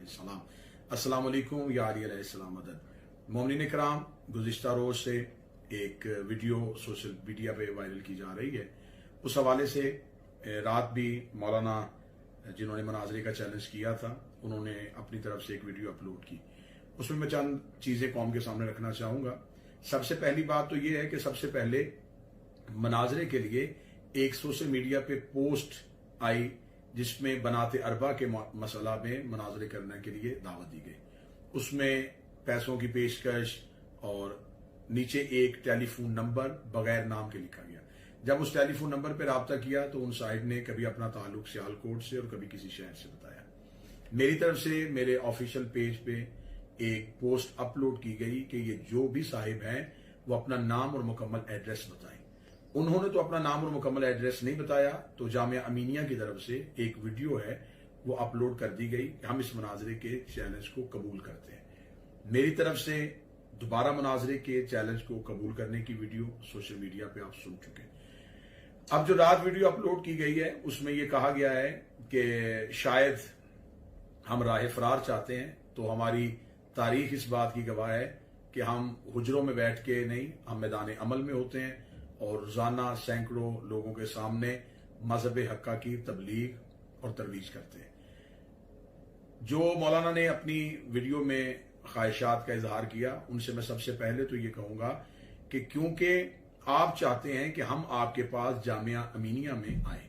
अलैहिस्सलाम। अस्सलाम वालेकुम या अली अलैहिस्सलाम मदद। मोमिनीन इकराम, गुज़िश्ता रोज से एक वीडियो सोशल मीडिया पे वायरल की जा रही है। उस हवाले से रात भी मौलाना जिन्होंने मनाजरे का चैलेंज किया था, उन्होंने अपनी तरफ से एक वीडियो अपलोड की। उसमें मैं चंद चीजें कौम के सामने रखना चाहूंगा। सबसे पहली बात तो यह है कि सबसे पहले मनाजरे के लिए एक सोशल मीडिया पे पोस्ट आई जिसमें बनाते अरबा के मसला में मनाजरे करने के लिए दावत दी गई। उसमें पैसों की पेशकश और नीचे एक टेलीफोन नंबर बगैर नाम के लिखा गया। जब उस टेलीफोन नंबर पर राब्ता किया तो उन साहिब ने कभी अपना ताल्लुक सियालकोट से और कभी किसी शहर से बताया। मेरी तरफ से मेरे ऑफिशियल पेज पे एक पोस्ट अपलोड की गई कि ये जो भी साहिब हैं वो अपना नाम और मुकम्मल एड्रेस बताएं। उन्होंने तो अपना नाम और मुकम्मल एड्रेस नहीं बताया, तो जामिया अमीनिया की तरफ से एक वीडियो है वो अपलोड कर दी गई। हम इस मनाजरे के चैलेंज को कबूल करते हैं। मेरी तरफ से दोबारा मनाजरे के चैलेंज को कबूल करने की वीडियो सोशल मीडिया पे आप सुन चुके हैं। अब जो रात वीडियो अपलोड की गई है उसमें यह कहा गया है कि शायद हम राह फरार चाहते हैं, तो हमारी तारीख इस बात की गवाह है कि हम हुजरों में बैठ के नहीं, हम मैदान अमल में होते हैं और रोजाना सैकड़ों लोगों के सामने मजहब हक्का की तबलीग और तरवीज करते हैं। जो मौलाना ने अपनी वीडियो में ख्वाहिशात का इजहार किया, उनसे मैं सबसे पहले तो ये कहूंगा कि क्योंकि आप चाहते हैं कि हम आपके पास जामिया अमीनिया में आए,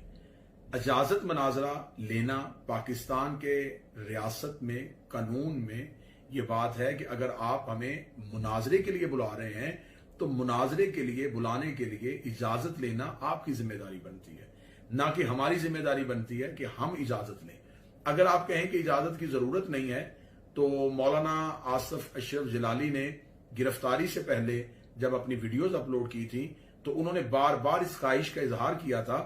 इजाजत मनाजरा लेना पाकिस्तान के रियासत में कानून में ये बात है कि अगर आप हमें मुनाजरे के लिए बुला रहे हैं तो मुनाजरे के लिए बुलाने के लिए इजाजत लेना आपकी जिम्मेदारी बनती है, ना कि हमारी जिम्मेदारी बनती है कि हम इजाजत लें। अगर आप कहें कि इजाजत की जरूरत नहीं है, तो मौलाना आसिफ अशरफ जलाली ने गिरफ्तारी से पहले जब अपनी वीडियोज अपलोड की थी तो उन्होंने बार बार इस ख्वाहिश का इजहार किया था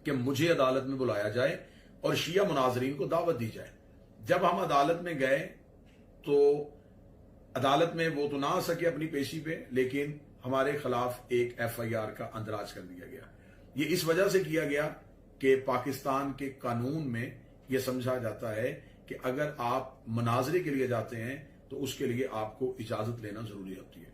कि मुझे अदालत में बुलाया जाए और शिया मुनाजरीन को दावत दी जाए। जब हम अदालत में गए तो अदालत में वो तो ना आ सके अपनी पेशी पे, लेकिन हमारे खिलाफ एक FIR का अंदराज कर दिया गया। ये इस वजह से किया गया कि पाकिस्तान के कानून में यह समझा जाता है कि अगर आप मनाजरे के लिए जाते हैं तो उसके लिए आपको इजाजत लेना जरूरी होती है।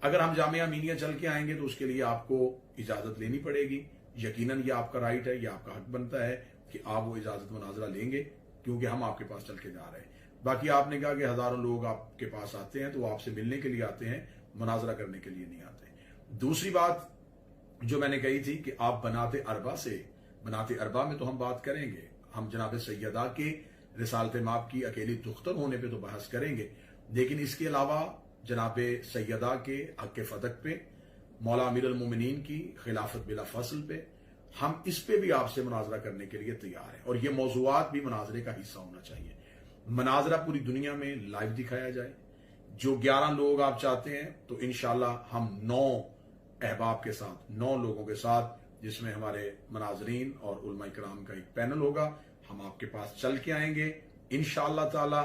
अगर हम जामिया अमीनिया चल के आएंगे तो उसके लिए आपको इजाजत लेनी पड़ेगी। यकीनन ये आपका राइट है, ये आपका हक बनता है कि आप वो इजाजत मुनाजरा लेंगे, क्योंकि हम आपके पास चल के जा रहे हैं। बाकी आपने कहा कि हजारों लोग आपके पास आते हैं तो वो आपसे मिलने के लिए आते हैं, मुनाजरा करने के लिए नहीं आते। दूसरी बात जो मैंने कही थी कि आप बनाते अरबा में तो हम बात करेंगे, हम जनाब सैयदा के रिसालत माप की अकेली दुख्तर होने पे तो बहस करेंगे, लेकिन इसके अलावा जनाब सैयदा के हक फदक पे, मौला अमीर अल मोमिनीन की खिलाफत बिला फसल पे, हम इस पे भी आपसे मुनाजरा करने के लिए तैयार हैं। और ये मौजूआत भी मुनाजरे का हिस्सा होना चाहिए। मनाजरा पूरी दुनिया में लाइव दिखाया जाए। जो 11 लोग आप चाहते हैं तो इंशाल्लाह हम 9 अहबाब के साथ, 9 लोगों के साथ, जिसमें हमारे मनाजरीन और उलमा इकराम का एक पैनल होगा, हम आपके पास चल के आएंगे इंशाअल्लाह ताला।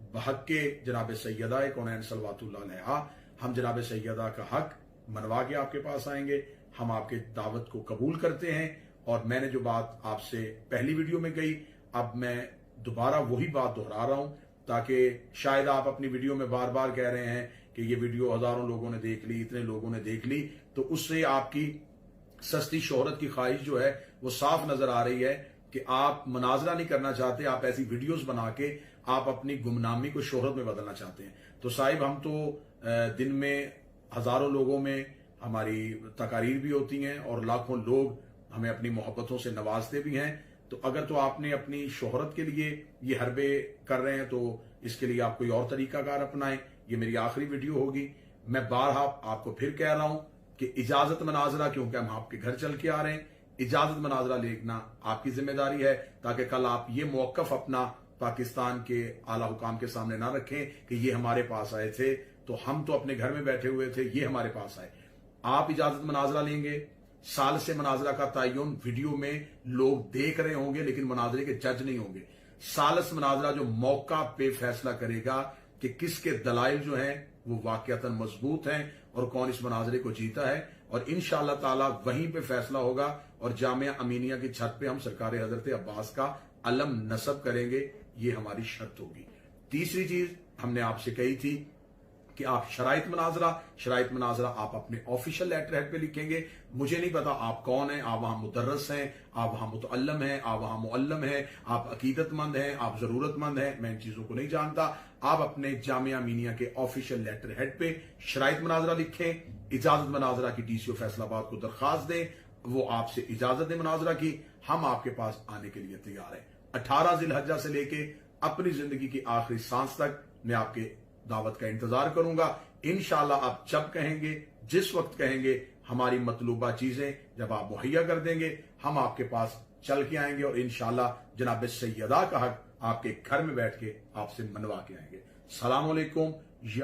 बहक के जनाब सैयदा कौनैन सल्लल्लाहु अलैहि वसल्लम, हम जनाब सैयदा का हक मनवा के आपके पास आएंगे। हम आपके दावत को कबूल करते हैं। और मैंने जो बात आपसे पहली वीडियो में कही, अब मैं दोबारा वही बात दोहरा रहा हूं, ताकि शायद आप अपनी वीडियो में बार बार कह रहे हैं कि ये वीडियो हजारों लोगों ने देख ली, इतने लोगों ने देख ली, तो उससे आपकी सस्ती शोहरत की ख्वाहिश जो है वो साफ नजर आ रही है कि आप मुनाजरा नहीं करना चाहते, आप ऐसी वीडियोस बना के आप अपनी गुमनामी को शोहरत में बदलना चाहते हैं। तो साहिब, हम तो दिन में हजारों लोगों में हमारी तकारीर भी होती हैं और लाखों लोग हमें अपनी मोहब्बतों से नवाजते भी हैं। तो अगर तो आपने अपनी शोहरत के लिए ये हरबे कर रहे हैं तो इसके लिए आप कोई और तरीकाकार अपनाएं। ये मेरी आखिरी वीडियो होगी। मैं बारहा आपको फिर कह रहा हूं कि इजाजत मनाजरा, क्योंकि हम आपके घर चल के आ रहे हैं, इजाजत मनाजरा लेना आपकी जिम्मेदारी है, ताकि कल आप ये मौकफ अपना पाकिस्तान के आला हुकाम के सामने ना रखें कि ये हमारे पास आए थे तो हम तो अपने घर में बैठे हुए थे, ये हमारे पास आए। आप इजाजत मनाजरा लेंगे, साल से मनाजरा का तयन वीडियो में लोग देख रहे होंगे, लेकिन मनाजरे के जज नहीं होंगे। सालस मनाजरा जो मौका पे फैसला करेगा कि किसके दलाइल जो हैं वो वाकयातन मजबूत हैं और कौन इस मनाजरे को जीता है। और इंशाअल्लाह ताला वहीं पे फैसला होगा और जामिया अमीनिया की छत पे हम सरकार हजरत अब्बास का अलम नसब करेंगे, ये हमारी शर्त होगी। तीसरी चीज हमने आपसे कही थी कि आप शराइत मनाजरा आप अपने ऑफिशियल लेटर हेड पे लिखेंगे। मुझे नहीं पता आप कौन हैं, आप वहां मुदर्रस हैं, आप वहां मुतअल्लम हैं, आप वहां मुअल्लम हैं, आप अकीदतमंद हैं, आप जरूरतमंद हैं, मैं इन चीजों को नहीं जानता। आप अपने जामिया मिनिया के ऑफिशियल लेटर हेड पे शराइत मनाजरा लिखें, इजाजत मनाजरा की डीसीओ फैसलाबाद को दरखास्त दें, वो आपसे इजाजत दे मनाजरा की, हम आपके पास आने के लिए तैयार हैं। 18 जिलहज्जा से लेके अपनी जिंदगी की आखिरी सांस तक मैं आपके दावत का इंतजार करूंगा। इंशाल्लाह आप जब कहेंगे, जिस वक्त कहेंगे, हमारी मतलूबा चीजें जब आप मुहैया कर देंगे, हम आपके पास चल के आएंगे और इंशाल्लाह जनाब सैयदा का हक आपके घर में बैठ के आपसे मनवा के आएंगे। सलाम अलैकुम